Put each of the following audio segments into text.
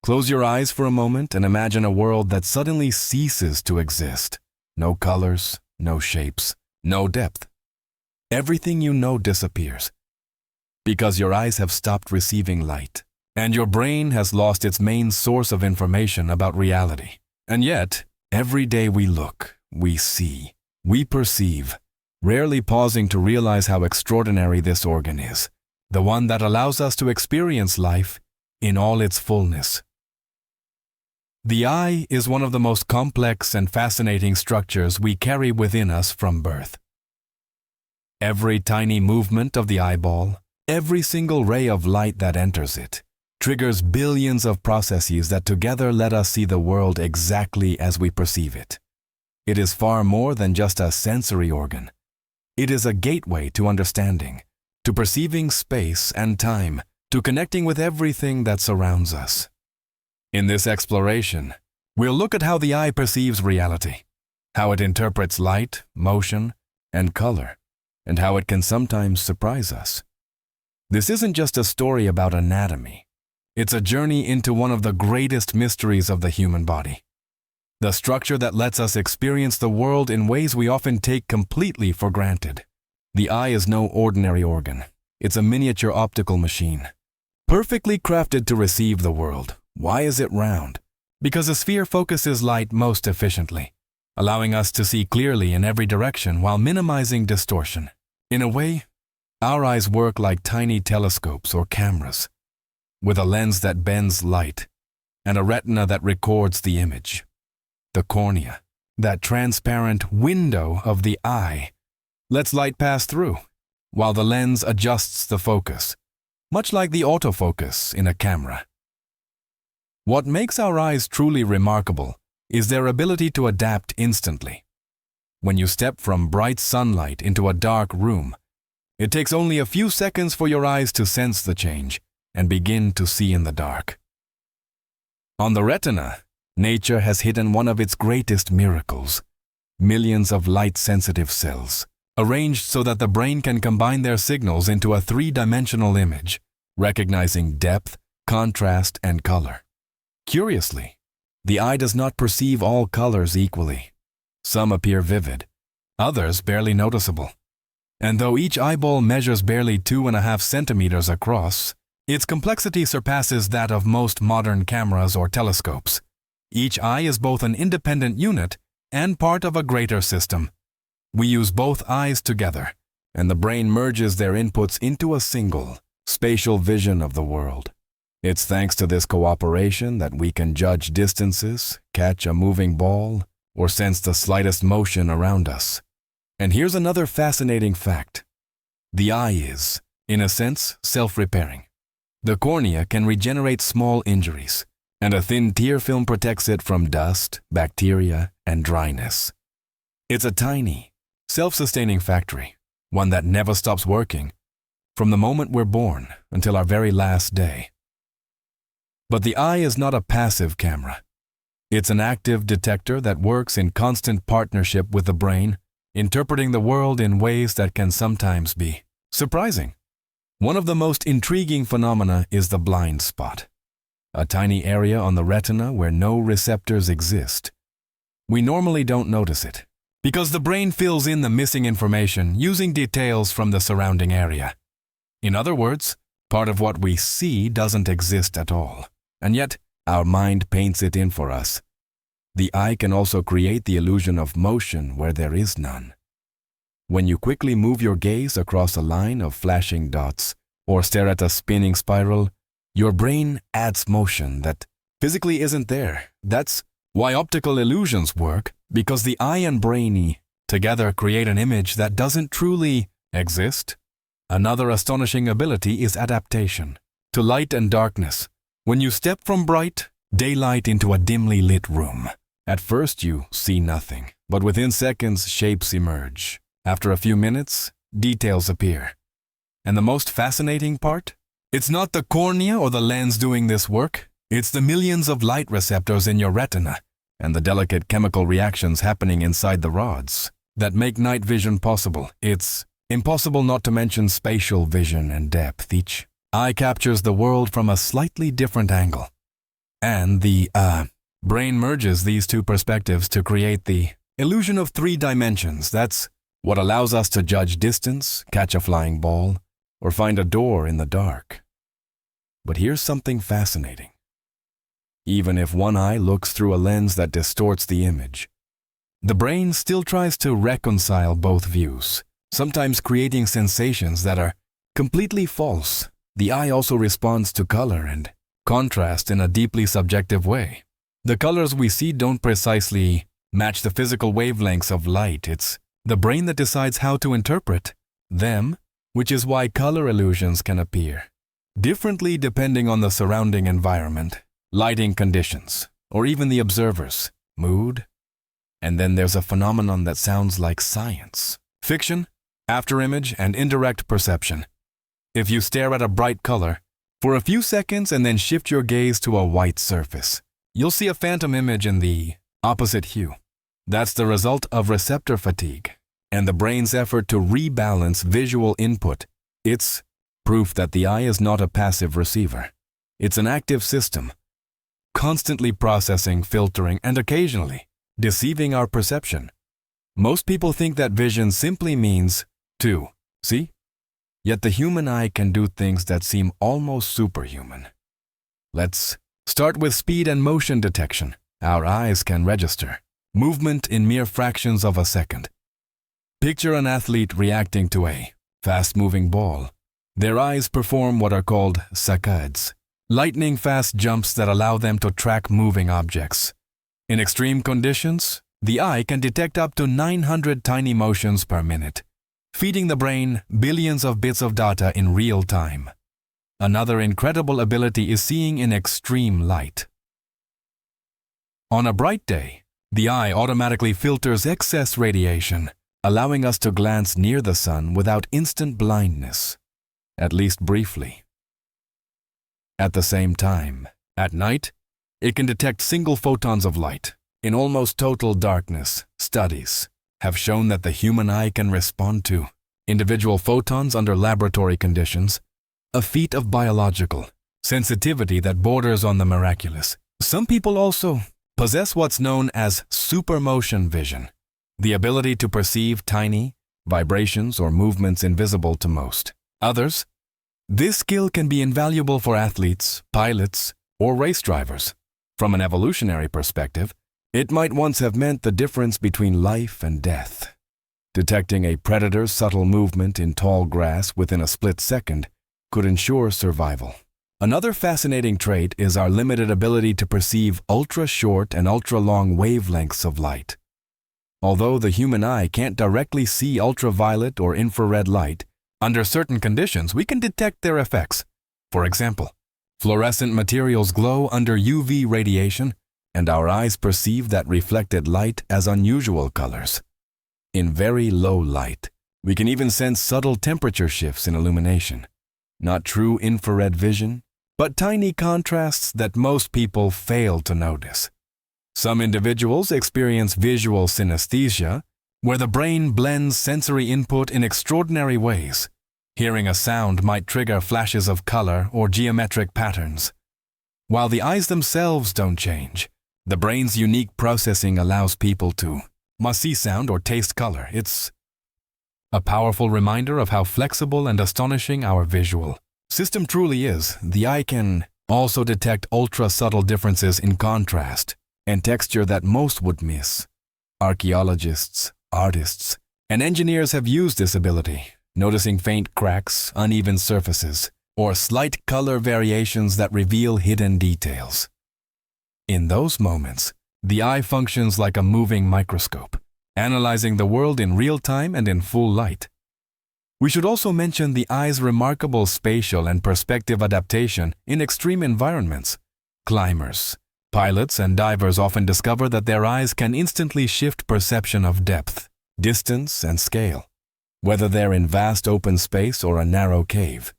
Close your eyes for a moment and imagine a world that suddenly ceases to exist. No colors, no shapes, no depth. Everything you know disappears because your eyes have stopped receiving light, and your brain has lost its main source of information about reality. And yet, every day we look, we see, we perceive, rarely pausing to realize how extraordinary this organ is, the one that allows us to experience life in all its fullness. The eye is one of the most complex and fascinating structures we carry within us from birth. Every tiny movement of the eyeball, every single ray of light that enters it, triggers billions of processes that together let us see the world exactly as we perceive it. It is far more than just a sensory organ. It is a gateway to understanding, to perceiving space and time, to connecting with everything that surrounds us. In this exploration, we'll look at how the eye perceives reality, how it interprets light, motion, and color, and how it can sometimes surprise us. This isn't just a story about anatomy. It's a journey into one of the greatest mysteries of the human body. The structure that lets us experience the world in ways we often take completely for granted. The eye is no ordinary organ. It's a miniature optical machine, perfectly crafted to receive the world. Why is it round? Because a sphere focuses light most efficiently, allowing us to see clearly in every direction while minimizing distortion. In a way, our eyes work like tiny telescopes or cameras, with a lens that bends light and a retina that records the image. The cornea, that transparent window of the eye, lets light pass through, while the lens adjusts the focus, much like the autofocus in a camera. What makes our eyes truly remarkable is their ability to adapt instantly. When you step from bright sunlight into a dark room, it takes only a few seconds for your eyes to sense the change and begin to see in the dark. On the retina, nature has hidden one of its greatest miracles: millions of light-sensitive cells, arranged so that the brain can combine their signals into a three-dimensional image, recognizing depth, contrast, and color. Curiously, the eye does not perceive all colors equally. Some appear vivid, others barely noticeable. And though each eyeball measures barely 2.5 centimeters across, its complexity surpasses that of most modern cameras or telescopes. Each eye is both an independent unit and part of a greater system. We use both eyes together, and the brain merges their inputs into a single, spatial vision of the world. It's thanks to this cooperation that we can judge distances, catch a moving ball, or sense the slightest motion around us. And here's another fascinating fact. The eye is, in a sense, self-repairing. The cornea can regenerate small injuries, and a thin tear film protects it from dust, bacteria, and dryness. It's a tiny, self-sustaining factory, one that never stops working, from the moment we're born until our very last day. But the eye is not a passive camera. It's an active detector that works in constant partnership with the brain, interpreting the world in ways that can sometimes be surprising. One of the most intriguing phenomena is the blind spot, a tiny area on the retina where no receptors exist. We normally don't notice it, because the brain fills in the missing information using details from the surrounding area. In other words, part of what we see doesn't exist at all, and yet our mind paints it in for us. The eye can also create the illusion of motion where there is none. When you quickly move your gaze across a line of flashing dots or stare at a spinning spiral, your brain adds motion that physically isn't there. That's why optical illusions work, because the eye and brain together create an image that doesn't truly exist. Another astonishing ability is adaptation to light and darkness. When you step from bright daylight into a dimly lit room, at first you see nothing, but within seconds shapes emerge. After a few minutes, details appear. And the most fascinating part? It's not the cornea or the lens doing this work. It's the millions of light receptors in your retina and the delicate chemical reactions happening inside the rods that make night vision possible. It's impossible not to mention spatial vision and depth. Each eye captures the world from a slightly different angle. And the brain merges these two perspectives to create the illusion of 3 dimensions. That's what allows us to judge distance, catch a flying ball, or find a door in the dark. But here's something fascinating. Even if one eye looks through a lens that distorts the image, the brain still tries to reconcile both views, sometimes creating sensations that are completely false. The eye also responds to color and contrast in a deeply subjective way. The colors we see don't precisely match the physical wavelengths of light. It's the brain that decides how to interpret them, which is why color illusions can appear differently depending on the surrounding environment, lighting conditions, or even the observer's mood. And then there's a phenomenon that sounds like science. Fiction, afterimage, and indirect perception. If you stare at a bright color for a few seconds and then shift your gaze to a white surface, you'll see a phantom image in the opposite hue. That's the result of receptor fatigue and the brain's effort to rebalance visual input. It's proof that the eye is not a passive receiver. It's an active system, constantly processing, filtering, and occasionally deceiving our perception. Most people think that vision simply means to see, yet the human eye can do things that seem almost superhuman. Let's start with speed and motion detection. Our eyes can register movement in mere fractions of a second. Picture an athlete reacting to a fast-moving ball. Their eyes perform what are called saccades, lightning-fast jumps that allow them to track moving objects. In extreme conditions, the eye can detect up to 900 tiny motions per minute, feeding the brain billions of bits of data in real time. Another incredible ability is seeing in extreme light. On a bright day, the eye automatically filters excess radiation, allowing us to glance near the sun without instant blindness, at least briefly. At the same time, at night, it can detect single photons of light. In almost total darkness, studies have shown that the human eye can respond to individual photons under laboratory conditions, a feat of biological sensitivity that borders on the miraculous. Some people also possess what's known as supermotion vision, the ability to perceive tiny vibrations or movements invisible to most. Others, this skill can be invaluable for athletes, pilots, or race drivers. From an evolutionary perspective, it might once have meant the difference between life and death. Detecting a predator's subtle movement in tall grass within a split second could ensure survival. Another fascinating trait is our limited ability to perceive ultra-short and ultra-long wavelengths of light. Although the human eye can't directly see ultraviolet or infrared light, under certain conditions we can detect their effects. For example, fluorescent materials glow under UV radiation, and our eyes perceive that reflected light as unusual colors. In very low light, we can even sense subtle temperature shifts in illumination. Not true infrared vision, but tiny contrasts that most people fail to notice. Some individuals experience visual synesthesia, where the brain blends sensory input in extraordinary ways. Hearing a sound might trigger flashes of color or geometric patterns. While the eyes themselves don't change, the brain's unique processing allows people to see sound or taste color. It's a powerful reminder of how flexible and astonishing our visual system truly is. The eye can also detect ultra-subtle differences in contrast and texture that most would miss. Archaeologists, artists, and engineers have used this ability, noticing faint cracks, uneven surfaces, or slight color variations that reveal hidden details. In those moments, the eye functions like a moving microscope, analyzing the world in real time and in full light. We should also mention the eye's remarkable spatial and perspective adaptation in extreme environments. Climbers, pilots, and divers often discover that their eyes can instantly shift perception of depth, distance, and scale, whether they're in vast open space or a narrow cave.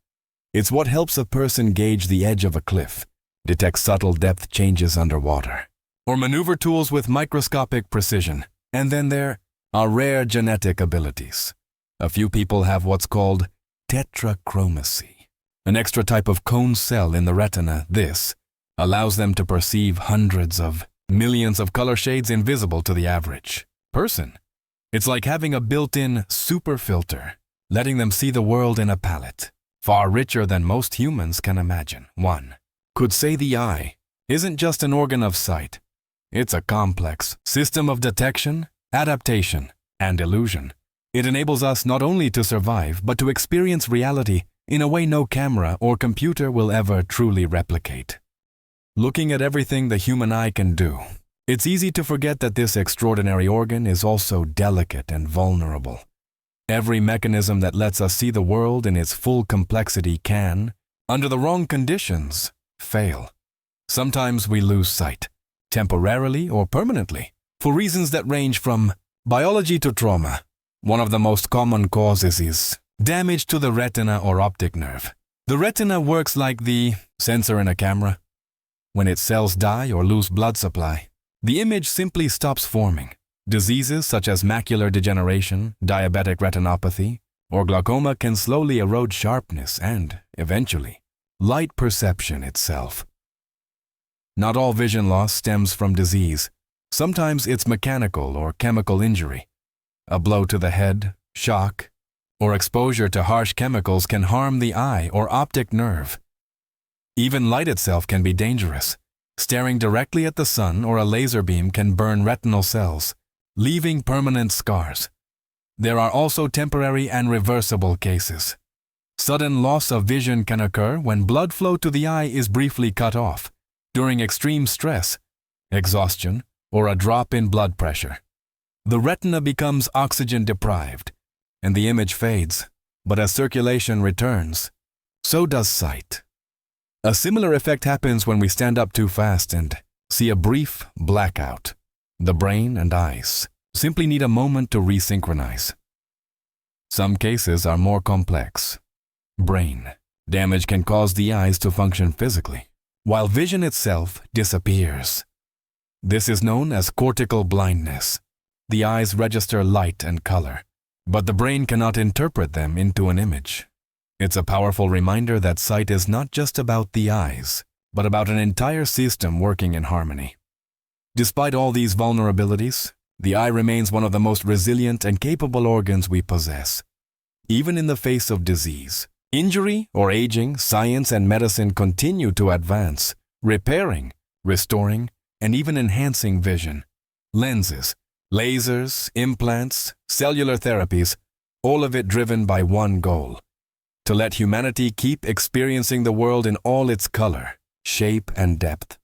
It's what helps a person gauge the edge of a cliff, detect subtle depth changes underwater, or maneuver tools with microscopic precision. And then there are rare genetic abilities. A few people have what's called tetrachromacy, an extra type of cone cell in the retina. This allows them to perceive hundreds of millions of color shades invisible to the average person. It's like having a built-in super filter, letting them see the world in a palette, far richer than most humans can imagine. One could say the eye isn't just an organ of sight. It's a complex system of detection, adaptation, and illusion. It enables us not only to survive, but to experience reality in a way no camera or computer will ever truly replicate. Looking at everything the human eye can do, it's easy to forget that this extraordinary organ is also delicate and vulnerable. Every mechanism that lets us see the world in its full complexity can, under the wrong conditions, fail. Sometimes we lose sight, temporarily or permanently, for reasons that range from biology to trauma. One of the most common causes is damage to the retina or optic nerve. The retina works like the sensor in a camera. When its cells die or lose blood supply, the image simply stops forming. Diseases such as macular degeneration, diabetic retinopathy, or glaucoma can slowly erode sharpness and, eventually, light perception itself. Not all vision loss stems from disease. Sometimes it's mechanical or chemical injury. A blow to the head, shock, or exposure to harsh chemicals can harm the eye or optic nerve. Even light itself can be dangerous. Staring directly at the sun or a laser beam can burn retinal cells, leaving permanent scars. There are also temporary and reversible cases. Sudden loss of vision can occur when blood flow to the eye is briefly cut off, during extreme stress, exhaustion, or a drop in blood pressure. The retina becomes oxygen deprived, and the image fades, but as circulation returns, so does sight. A similar effect happens when we stand up too fast and see a brief blackout. The brain and eyes simply need a moment to resynchronize. Some cases are more complex. Brain damage can cause the eyes to function physically, while vision itself disappears. This is known as cortical blindness. The eyes register light and color, but the brain cannot interpret them into an image. It's a powerful reminder that sight is not just about the eyes, but about an entire system working in harmony. Despite all these vulnerabilities, the eye remains one of the most resilient and capable organs we possess. Even in the face of disease, injury, or aging, science and medicine continue to advance, repairing, restoring, and even enhancing vision. Lenses, lasers, implants, cellular therapies, all of it driven by one goal: to let humanity keep experiencing the world in all its color, shape, and depth.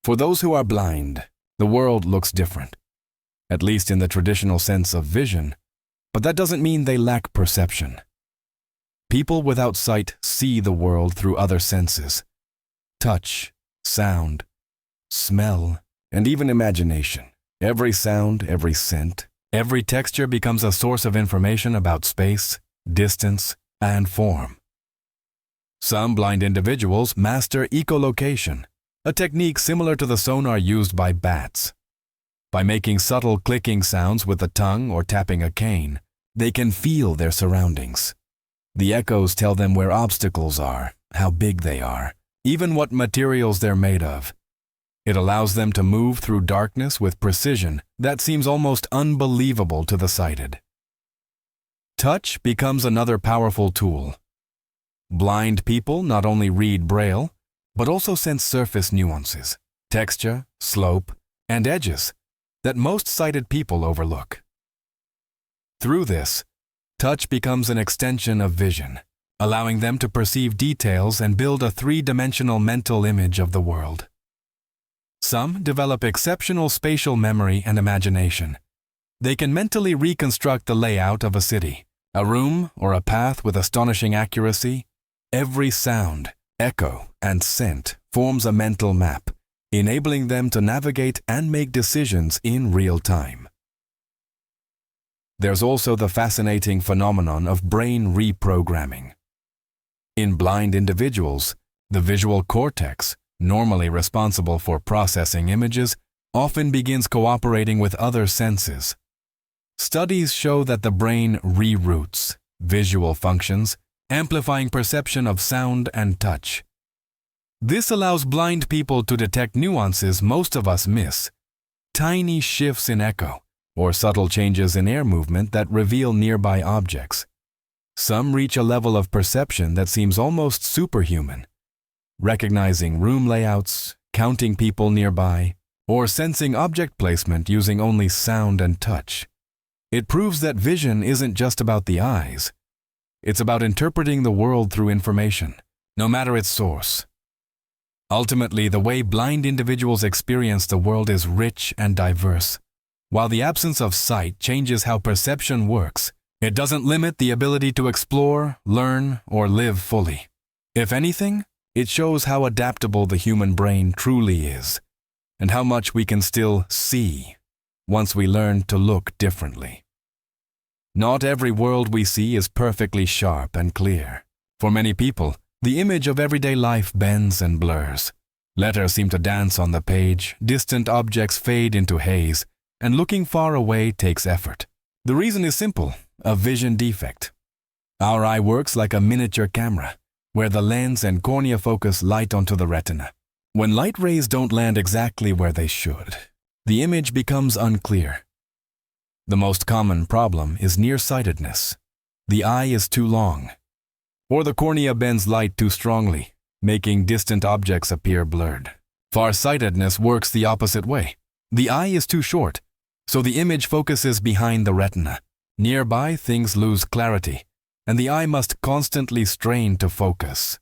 For those who are blind, the world looks different, at least in the traditional sense of vision, but that doesn't mean they lack perception. People without sight see the world through other senses: touch, sound, smell, and even imagination. Every sound, every scent, every texture becomes a source of information about space, distance, and form. Some blind individuals master echolocation, a technique similar to the sonar used by bats. By making subtle clicking sounds with the tongue or tapping a cane, they can feel their surroundings. The echoes tell them where obstacles are, how big they are, even what materials they're made of. It allows them to move through darkness with precision that seems almost unbelievable to the sighted. Touch becomes another powerful tool. Blind people not only read Braille, but also sense surface nuances, texture, slope, and edges that most sighted people overlook. Through this, touch becomes an extension of vision, allowing them to perceive details and build a three-dimensional mental image of the world. Some develop exceptional spatial memory and imagination. They can mentally reconstruct the layout of a city, a room, or a path with astonishing accuracy. Every sound, echo, and scent forms a mental map, enabling them to navigate and make decisions in real time. There's also the fascinating phenomenon of brain reprogramming. In blind individuals, the visual cortex, normally responsible for processing images, often begins cooperating with other senses. Studies show that the brain reroutes visual functions, amplifying perception of sound and touch. This allows blind people to detect nuances most of us miss, tiny shifts in echo, or subtle changes in air movement that reveal nearby objects. Some reach a level of perception that seems almost superhuman, recognizing room layouts, counting people nearby, or sensing object placement using only sound and touch. It proves that vision isn't just about the eyes. It's about interpreting the world through information, no matter its source. Ultimately, the way blind individuals experience the world is rich and diverse. While the absence of sight changes how perception works, it doesn't limit the ability to explore, learn, or live fully. If anything, it shows how adaptable the human brain truly is, and how much we can still see once we learn to look differently. Not every world we see is perfectly sharp and clear. For many people, the image of everyday life bends and blurs. Letters seem to dance on the page, distant objects fade into haze, and looking far away takes effort. The reason is simple: a vision defect. Our eye works like a miniature camera, where the lens and cornea focus light onto the retina. When light rays don't land exactly where they should, the image becomes unclear. The most common problem is nearsightedness. The eye is too long, or the cornea bends light too strongly, making distant objects appear blurred. Farsightedness works the opposite way. The eye is too short, so the image focuses behind the retina. Nearby, things lose clarity, and the eye must constantly strain to focus.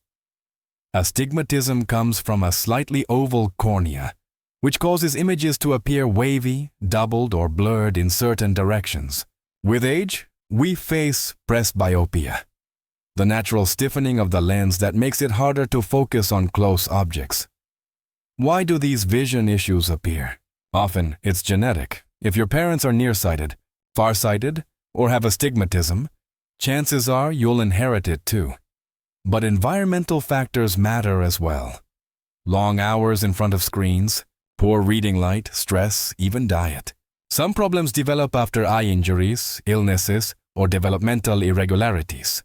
Astigmatism comes from a slightly oval cornea, which causes images to appear wavy, doubled, or blurred in certain directions. With age, we face presbyopia, the natural stiffening of the lens that makes it harder to focus on close objects. Why do these vision issues appear? Often, it's genetic. If your parents are nearsighted, farsighted, or have astigmatism, chances are you'll inherit it too. But environmental factors matter as well. Long hours in front of screens, poor reading light, stress, even diet. Some problems develop after eye injuries, illnesses, or developmental irregularities.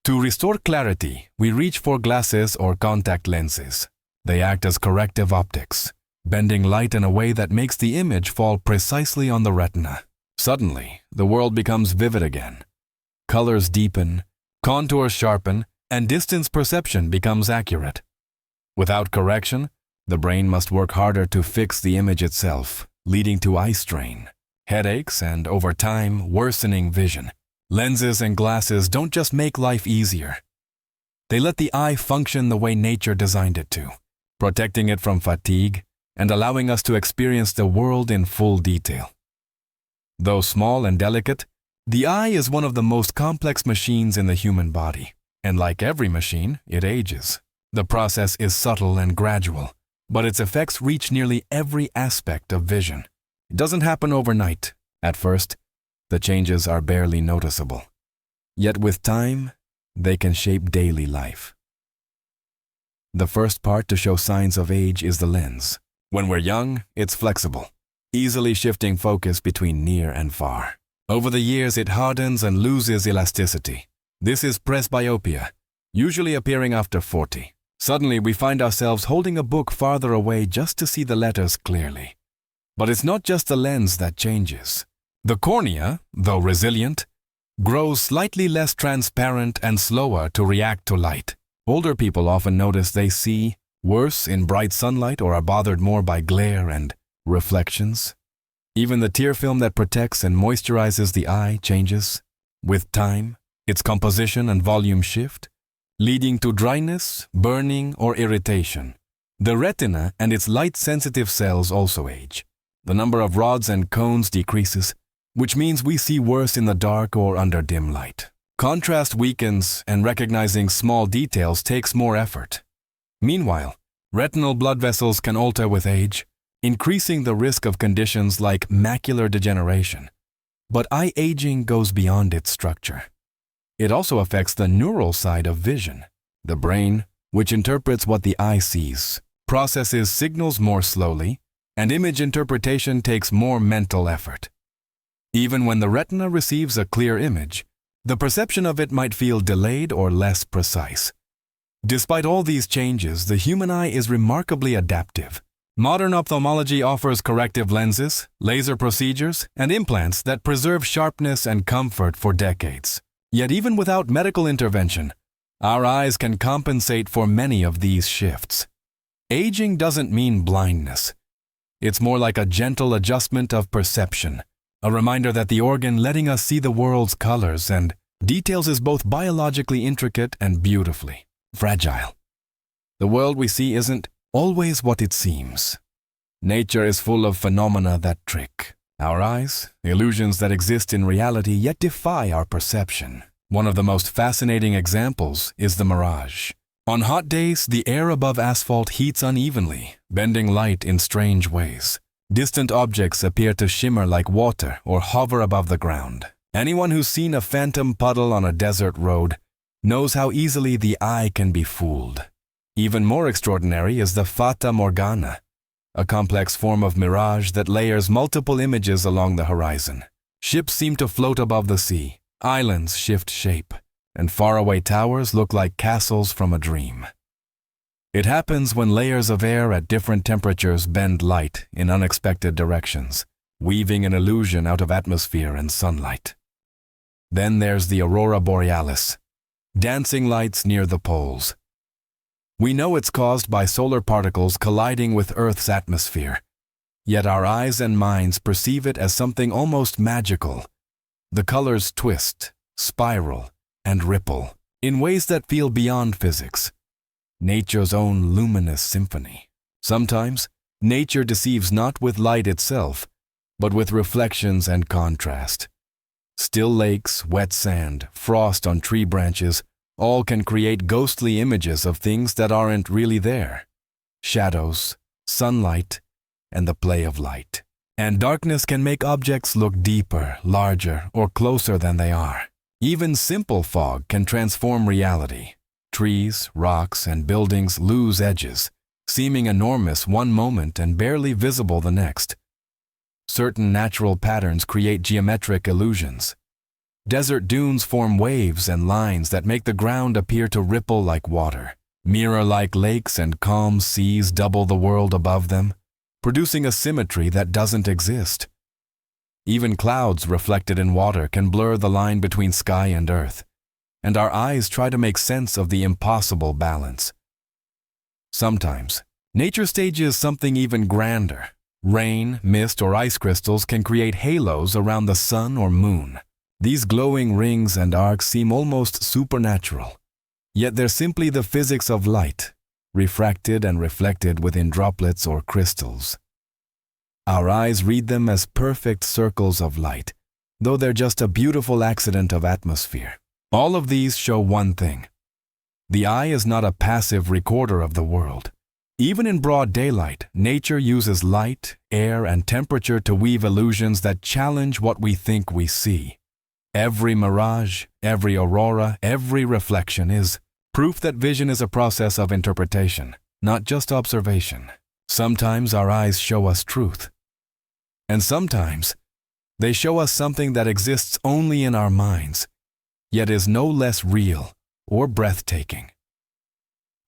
To restore clarity, we reach for glasses or contact lenses. They act as corrective optics, bending light in a way that makes the image fall precisely on the retina. Suddenly, the world becomes vivid again. Colors deepen, contours sharpen, and distance perception becomes accurate. Without correction, the brain must work harder to fix the image itself, leading to eye strain, headaches, and over time, worsening vision. Lenses and glasses don't just make life easier. They let the eye function the way nature designed it to, protecting it from fatigue and allowing us to experience the world in full detail. Though small and delicate, the eye is one of the most complex machines in the human body, and like every machine, it ages. The process is subtle and gradual, but its effects reach nearly every aspect of vision. It doesn't happen overnight. At first, the changes are barely noticeable. Yet with time, they can shape daily life. The first part to show signs of age is the lens. When we're young, it's flexible, easily shifting focus between near and far. Over the years, it hardens and loses elasticity. This is presbyopia, usually appearing after 40. Suddenly, we find ourselves holding a book farther away just to see the letters clearly. But it's not just the lens that changes. The cornea, though resilient, grows slightly less transparent and slower to react to light. Older people often notice they see worse in bright sunlight or are bothered more by glare and reflections. Even the tear film that protects and moisturizes the eye changes. With time, its composition and volume shift, leading to dryness, burning, or irritation. The retina and its light-sensitive cells also age. The number of rods and cones decreases, which means we see worse in the dark or under dim light. Contrast weakens, and recognizing small details takes more effort. Meanwhile, retinal blood vessels can alter with age, increasing the risk of conditions like macular degeneration. But eye aging goes beyond its structure. It also affects the neural side of vision. The brain, which interprets what the eye sees, processes signals more slowly, and image interpretation takes more mental effort. Even when the retina receives a clear image, the perception of it might feel delayed or less precise. Despite all these changes, the human eye is remarkably adaptive. Modern ophthalmology offers corrective lenses, laser procedures, and implants that preserve sharpness and comfort for decades. Yet even without medical intervention, our eyes can compensate for many of these shifts. Aging doesn't mean blindness. It's more like a gentle adjustment of perception, a reminder that the organ letting us see the world's colors and details is both biologically intricate and beautifully fragile. The world we see isn't always what it seems. Nature is full of phenomena that trick our eyes, illusions that exist in reality yet defy our perception. One of the most fascinating examples is the mirage. On hot days, the air above asphalt heats unevenly, bending light in strange ways. Distant objects appear to shimmer like water or hover above the ground. Anyone who's seen a phantom puddle on a desert road knows how easily the eye can be fooled. Even more extraordinary is the Fata Morgana, a complex form of mirage that layers multiple images along the horizon. Ships seem to float above the sea, islands shift shape, and faraway towers look like castles from a dream. It happens when layers of air at different temperatures bend light in unexpected directions, weaving an illusion out of atmosphere and sunlight. Then there's the aurora borealis, dancing lights near the poles. We know it's caused by solar particles colliding with Earth's atmosphere, yet our eyes and minds perceive it as something almost magical. The colors twist, spiral, and ripple in ways that feel beyond physics. Nature's own luminous symphony. Sometimes, nature deceives not with light itself, but with reflections and contrast. Still lakes, wet sand, frost on tree branches, all can create ghostly images of things that aren't really there. Shadows, sunlight, and the play of light. And darkness can make objects look deeper, larger, or closer than they are. Even simple fog can transform reality. Trees, rocks, and buildings lose edges, seeming enormous one moment and barely visible the next. Certain natural patterns create geometric illusions. Desert dunes form waves and lines that make the ground appear to ripple like water. Mirror-like lakes and calm seas double the world above them, producing a symmetry that doesn't exist. Even clouds reflected in water can blur the line between sky and earth, and our eyes try to make sense of the impossible balance. Sometimes, nature stages something even grander. Rain, mist, or ice crystals can create halos around the sun or moon. These glowing rings and arcs seem almost supernatural, yet they're simply the physics of light, refracted and reflected within droplets or crystals. Our eyes read them as perfect circles of light, though they're just a beautiful accident of atmosphere. All of these show one thing. The eye is not a passive recorder of the world. Even in broad daylight, nature uses light, air, and temperature to weave illusions that challenge what we think we see. Every mirage, every aurora, every reflection is proof that vision is a process of interpretation, not just observation. Sometimes our eyes show us truth, and sometimes they show us something that exists only in our minds, yet is no less real or breathtaking.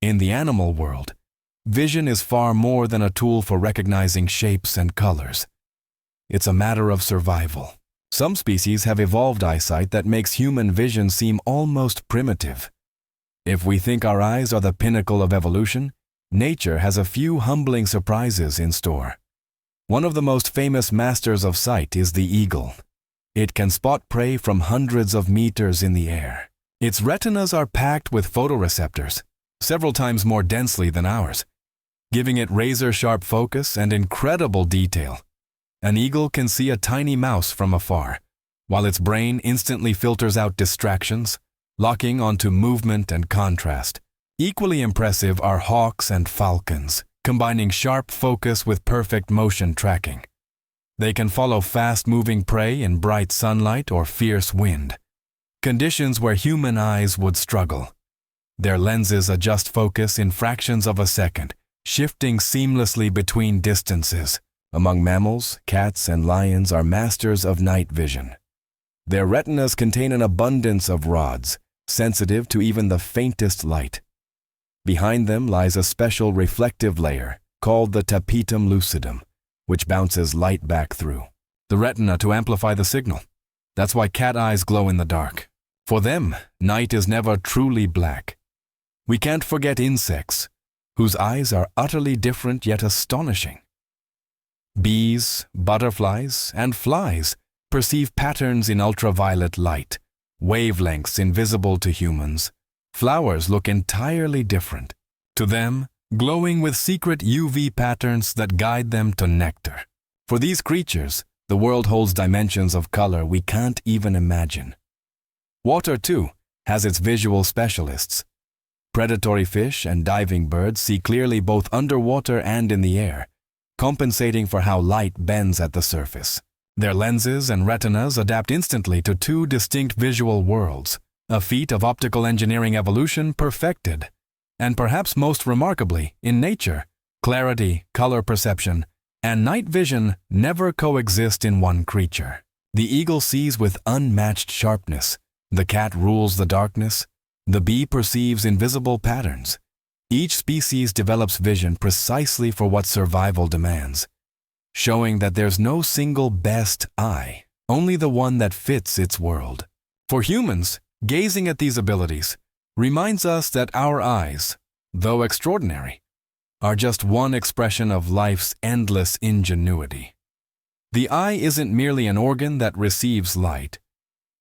In the animal world, vision is far more than a tool for recognizing shapes and colors. It's a matter of survival. Some species have evolved eyesight that makes human vision seem almost primitive. If we think our eyes are the pinnacle of evolution, nature has a few humbling surprises in store. One of the most famous masters of sight is the eagle. It can spot prey from hundreds of meters in the air. Its retinas are packed with photoreceptors, several times more densely than ours, giving it razor-sharp focus and incredible detail. An eagle can see a tiny mouse from afar, while its brain instantly filters out distractions, locking onto movement and contrast. Equally impressive are hawks and falcons, combining sharp focus with perfect motion tracking. They can follow fast-moving prey in bright sunlight or fierce wind, conditions where human eyes would struggle. Their lenses adjust focus in fractions of a second, shifting seamlessly between distances. Among mammals, cats and lions are masters of night vision. Their retinas contain an abundance of rods, sensitive to even the faintest light. Behind them lies a special reflective layer called the tapetum lucidum, which bounces light back through the retina to amplify the signal. That's why cat eyes glow in the dark. For them, night is never truly black. We can't forget insects, whose eyes are utterly different yet astonishing. Bees, butterflies, and flies perceive patterns in ultraviolet light, wavelengths invisible to humans. Flowers look entirely different. To them, glowing with secret UV patterns that guide them to nectar. For these creatures, the world holds dimensions of color we can't even imagine. Water, too, has its visual specialists. Predatory fish and diving birds see clearly both underwater and in the air, compensating for how light bends at the surface. Their lenses and retinas adapt instantly to two distinct visual worlds, a feat of optical engineering evolution perfected. And perhaps most remarkably, in nature, clarity, color perception, and night vision never coexist in one creature. The eagle sees with unmatched sharpness, the cat rules the darkness, the bee perceives invisible patterns. Each species develops vision precisely for what survival demands, showing that there's no single best eye, only the one that fits its world. For humans, gazing at these abilities reminds us that our eyes, though extraordinary, are just one expression of life's endless ingenuity. The eye isn't merely an organ that receives light.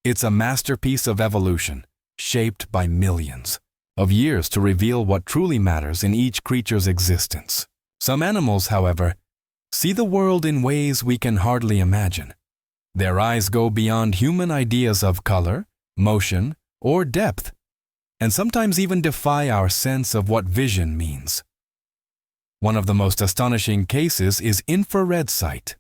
It's a masterpiece of evolution, shaped by millions of years to reveal what truly matters in each creature's existence. Some animals, however, see the world in ways we can hardly imagine. Their eyes go beyond human ideas of color, motion, or depth, and sometimes even defy our sense of what vision means. One of the most astonishing cases is infrared sight.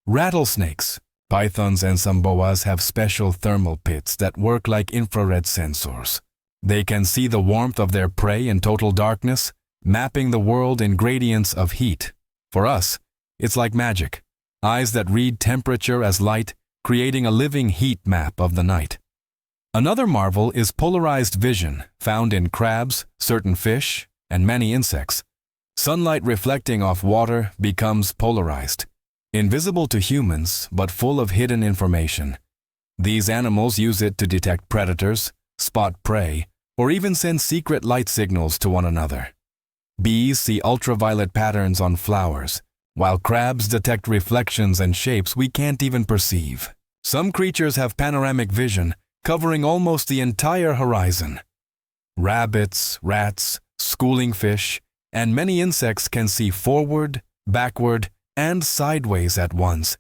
Rattlesnakes, pythons, and some boas have special thermal pits that work like infrared sensors. They can see the warmth of their prey in total darkness, mapping the world in gradients of heat. For us, it's like magic. Eyes that read temperature as light, creating a living heat map of the night. Another marvel is polarized vision, found in crabs, certain fish, and many insects. Sunlight reflecting off water becomes polarized, invisible to humans but full of hidden information. These animals use it to detect predators, spot prey, or even send secret light signals to one another. Bees see ultraviolet patterns on flowers, while crabs detect reflections and shapes we can't even perceive. Some creatures have panoramic vision, covering almost the entire horizon. Rabbits, rats, schooling fish, and many insects can see forward, backward, and sideways at once,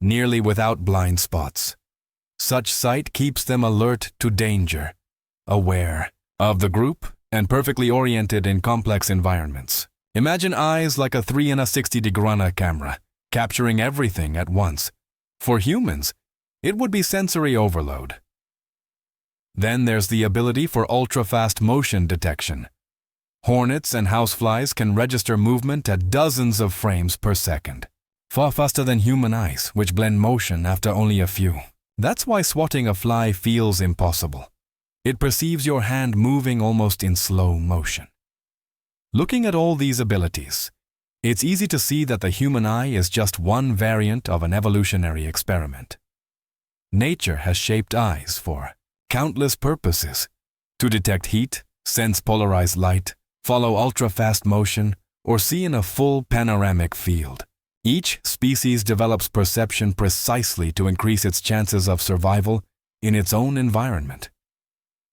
nearly without blind spots. Such sight keeps them alert to danger, aware of the group, and perfectly oriented in complex environments. Imagine eyes like a 360-degree camera, capturing everything at once. For humans, it would be sensory overload. Then there's the ability for ultra-fast motion detection. Hornets and houseflies can register movement at dozens of frames per second, far faster than human eyes, which blend motion after only a few. That's why swatting a fly feels impossible. It perceives your hand moving almost in slow motion. Looking at all these abilities, it's easy to see that the human eye is just one variant of an evolutionary experiment. Nature has shaped eyes for countless purposes: to detect heat, sense polarized light, follow ultra-fast motion, or see in a full panoramic field. Each species develops perception precisely to increase its chances of survival in its own environment.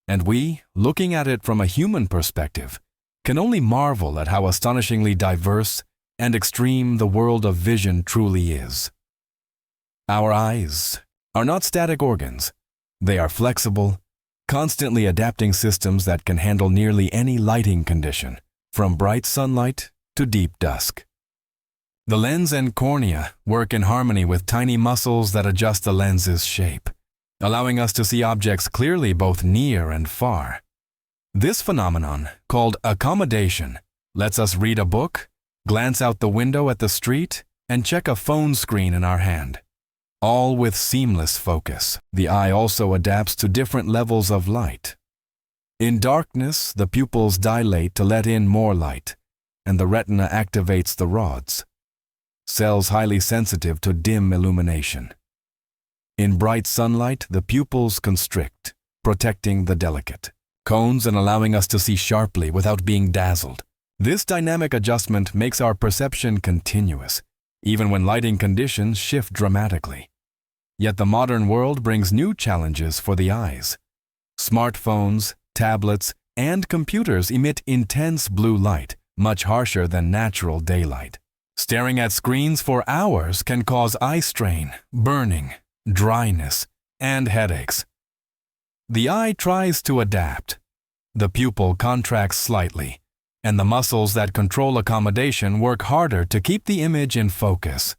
And we, looking at it from a human perspective, can only marvel at how astonishingly diverse and extreme the world of vision truly is. Our eyes are not static organs. They are flexible, constantly adapting systems that can handle nearly any lighting condition, from bright sunlight to deep dusk. The lens and cornea work in harmony with tiny muscles that adjust the lens's shape, allowing us to see objects clearly both near and far. This phenomenon, called accommodation, lets us read a book, glance out the window at the street, and check a phone screen in our hand, all with seamless focus. The eye also adapts to different levels of light. In darkness, the pupils dilate to let in more light, and the retina activates the rods, cells highly sensitive to dim illumination. In bright sunlight, the pupils constrict, protecting the delicate cones and allowing us to see sharply without being dazzled. This dynamic adjustment makes our perception continuous, even when lighting conditions shift dramatically. Yet the modern world brings new challenges for the eyes. Smartphones, tablets, and computers emit intense blue light, much harsher than natural daylight. Staring at screens for hours can cause eye strain, burning, dryness, and headaches. The eye tries to adapt. The pupil contracts slightly, and the muscles that control accommodation work harder to keep the image in focus.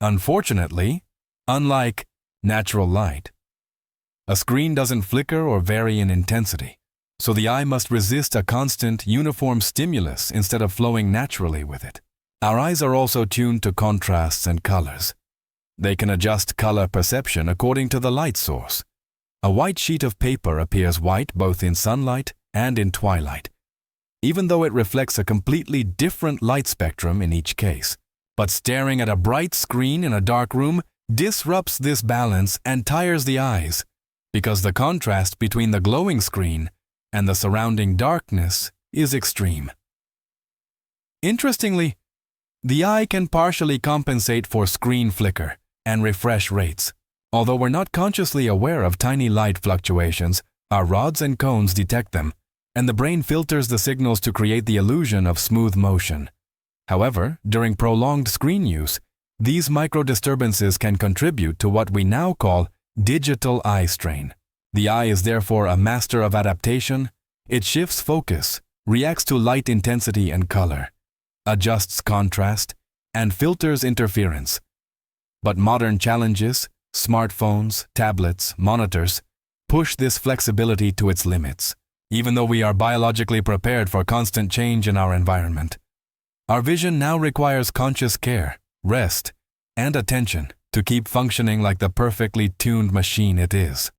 Unfortunately, unlike natural light, a screen doesn't flicker or vary in intensity, so the eye must resist a constant, uniform stimulus instead of flowing naturally with it. Our eyes are also tuned to contrasts and colors. They can adjust color perception according to the light source. A white sheet of paper appears white both in sunlight and in twilight, even though it reflects a completely different light spectrum in each case. But staring at a bright screen in a dark room disrupts this balance and tires the eyes, because the contrast between the glowing screen and the surrounding darkness is extreme. Interestingly, the eye can partially compensate for screen flicker and refresh rates. Although we're not consciously aware of tiny light fluctuations, our rods and cones detect them, and the brain filters the signals to create the illusion of smooth motion. However, during prolonged screen use, these microdisturbances can contribute to what we now call digital eye strain. The eye is therefore a master of adaptation. It shifts focus, reacts to light intensity and color, adjusts contrast, and filters interference. But modern challenges, smartphones, tablets, monitors, push this flexibility to its limits. Even though we are biologically prepared for constant change in our environment, our vision now requires conscious care, rest, and attention to keep functioning like the perfectly tuned machine it is.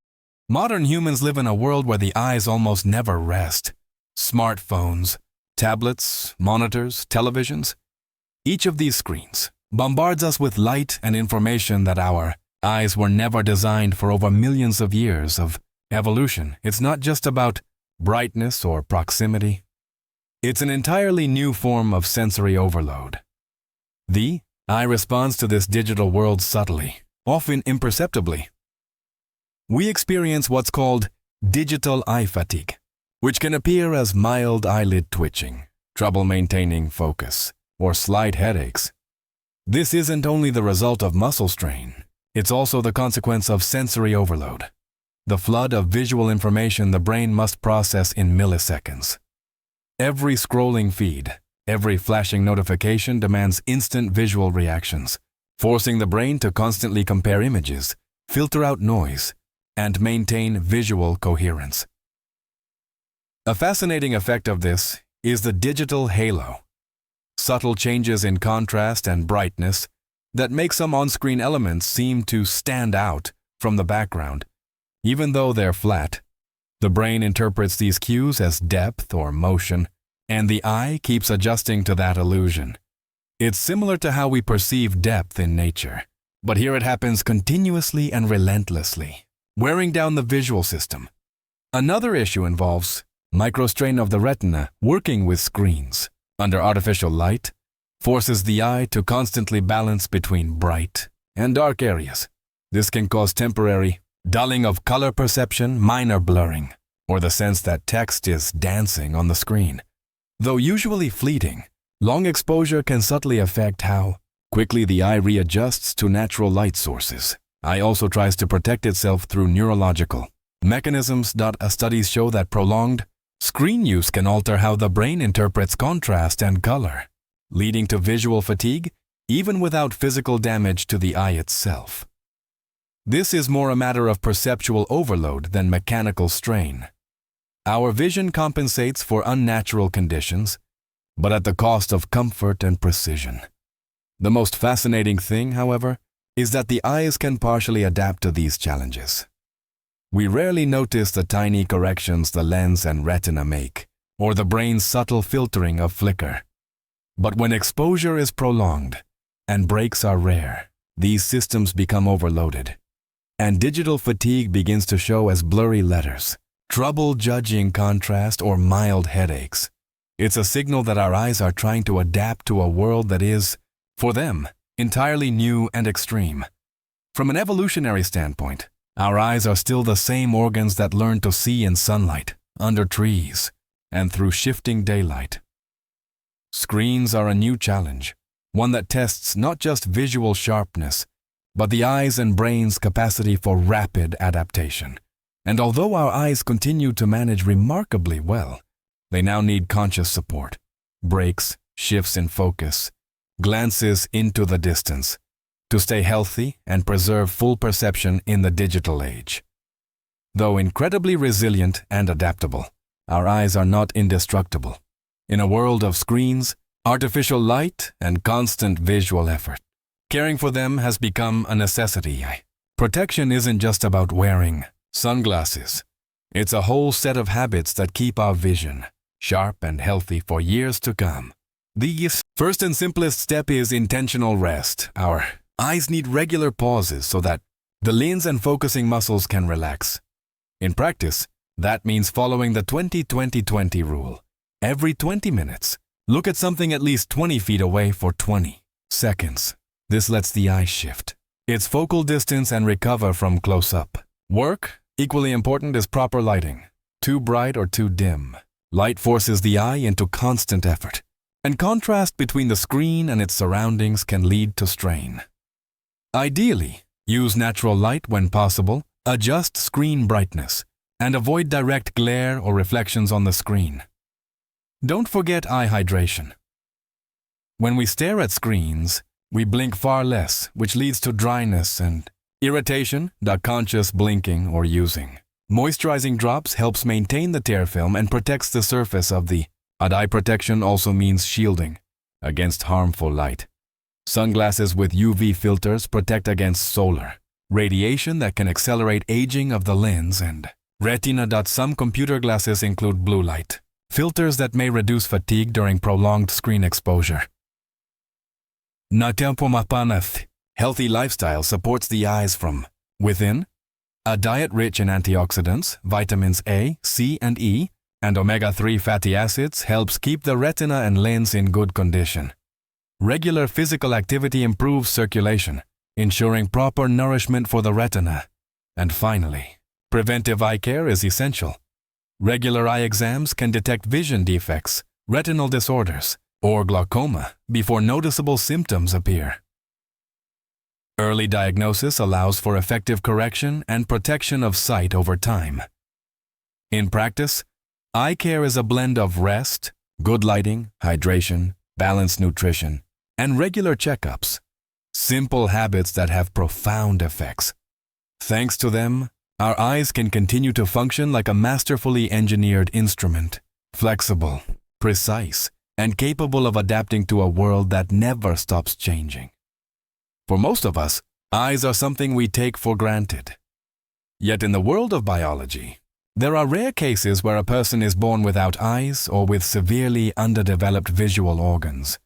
Modern humans live in a world where the eyes almost never rest. Smartphones, tablets, monitors, televisions. Each of these screens bombards us with light and information that our eyes were never designed for. Over millions of years of evolution, it's not just about brightness or proximity. It's an entirely new form of sensory overload. The eye responds to this digital world subtly, often imperceptibly. We experience what's called digital eye fatigue, which can appear as mild eyelid twitching, trouble maintaining focus, or slight headaches. This isn't only the result of muscle strain, it's also the consequence of sensory overload, the flood of visual information the brain must process in milliseconds. Every scrolling feed, every flashing notification demands instant visual reactions, forcing the brain to constantly compare images, filter out noise, and maintain visual coherence. A fascinating effect of this is the digital halo. Subtle changes in contrast and brightness that make some on-screen elements seem to stand out from the background. Even though they're flat, the brain interprets these cues as depth or motion, and the eye keeps adjusting to that illusion. It's similar to how we perceive depth in nature, but here it happens continuously and relentlessly, wearing down the visual system. Another issue involves microstrain of the retina working with screens under artificial light forces the eye to constantly balance between bright and dark areas. This can cause temporary dulling of color perception, minor blurring, or the sense that text is dancing on the screen. Though usually fleeting, long exposure can subtly affect how quickly the eye readjusts to natural light sources. Eye also tries to protect itself through neurological mechanisms. Studies show that prolonged screen use can alter how the brain interprets contrast and color, leading to visual fatigue even without physical damage to the eye itself. This is more a matter of perceptual overload than mechanical strain. Our vision compensates for unnatural conditions, but at the cost of comfort and precision. The most fascinating thing, however, is that the eyes can partially adapt to these challenges. We rarely notice the tiny corrections the lens and retina make, or the brain's subtle filtering of flicker. But when exposure is prolonged and breaks are rare, these systems become overloaded, and digital fatigue begins to show as blurry letters, trouble judging contrast, or mild headaches. It's a signal that our eyes are trying to adapt to a world that is, for them, entirely new and extreme. From an evolutionary standpoint, our eyes are still the same organs that learn to see in sunlight, under trees, and through shifting daylight. Screens are a new challenge, one that tests not just visual sharpness, but the eyes and brain's capacity for rapid adaptation. And although our eyes continue to manage remarkably well, they now need conscious support, breaks, shifts in focus, glances into the distance, to stay healthy and preserve full perception in the digital age. Though incredibly resilient and adaptable, our eyes are not indestructible. In a world of screens, artificial light, and constant visual effort, caring for them has become a necessity. Protection isn't just about wearing sunglasses. It's a whole set of habits that keep our vision sharp and healthy for years to come. The first and simplest step is intentional rest. Our eyes need regular pauses so that the lens and focusing muscles can relax. In practice, that means following the 20-20-20 rule. Every 20 minutes, look at something at least 20 feet away for 20 seconds. This lets the eye shift its focal distance and recover from close-up. Work, equally important, is proper lighting. Too bright or too dim. Light forces the eye into constant effort, and contrast between the screen and its surroundings can lead to strain. Ideally, use natural light when possible, adjust screen brightness, and avoid direct glare or reflections on the screen. Don't forget eye hydration. When we stare at screens, we blink far less, which leads to dryness and irritation, the conscious blinking or using. Moisturizing drops helps maintain the tear film and protects the surface of the eye. Protection also means shielding against harmful light. Sunglasses with UV filters protect against solar radiation that can accelerate aging of the lens and retina. Some computer glasses include blue light filters that may reduce fatigue during prolonged screen exposure. Healthy lifestyle supports the eyes from within. A diet rich in antioxidants, vitamins A, C, and E, and omega-3 fatty acids helps keep the retina and lens in good condition. Regular physical activity improves circulation, ensuring proper nourishment for the retina. And finally, preventive eye care is essential. Regular eye exams can detect vision defects, retinal disorders, or glaucoma before noticeable symptoms appear. Early diagnosis allows for effective correction and protection of sight over time. In practice, eye care is a blend of rest, good lighting, hydration, balanced nutrition, and regular checkups. Simple habits that have profound effects. Thanks to them, our eyes can continue to function like a masterfully engineered instrument, flexible, precise, and capable of adapting to a world that never stops changing. For most of us, eyes are something we take for granted. Yet in the world of biology, there are rare cases where a person is born without eyes or with severely underdeveloped visual organs.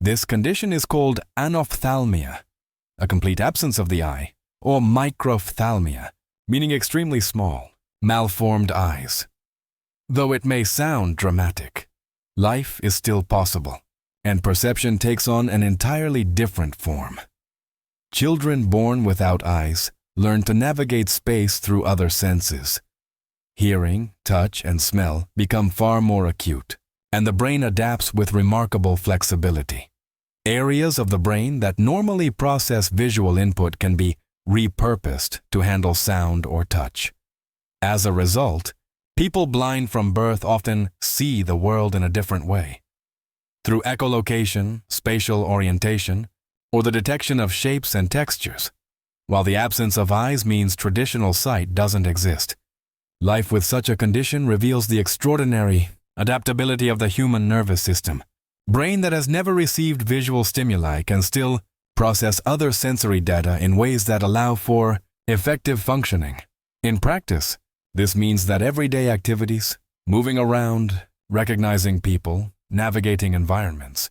This condition is called anophthalmia, a complete absence of the eye, or microphthalmia, meaning extremely small, malformed eyes. Though it may sound dramatic, life is still possible, and perception takes on an entirely different form. Children born without eyes learn to navigate space through other senses. Hearing, touch, and smell become far more acute, and the brain adapts with remarkable flexibility. Areas of the brain that normally process visual input can be repurposed to handle sound or touch. As a result, people blind from birth often see the world in a different way. Through echolocation, spatial orientation, or the detection of shapes and textures, while the absence of eyes means traditional sight doesn't exist. Life with such a condition reveals the extraordinary adaptability of the human nervous system. Brain that has never received visual stimuli can still process other sensory data in ways that allow for effective functioning. In practice, this means that everyday activities, moving around, recognizing people, navigating environments,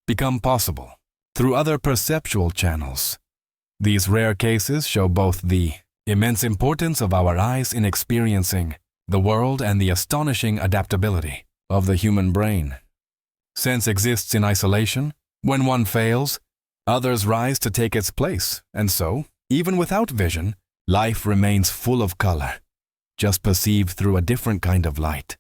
become possible through other perceptual channels. These rare cases show both the immense importance of our eyes in experiencing the world and the astonishing adaptability of the human brain. Sense exists in isolation. When one fails, others rise to take its place, and so, even without vision, life remains full of color, just perceived through a different kind of light.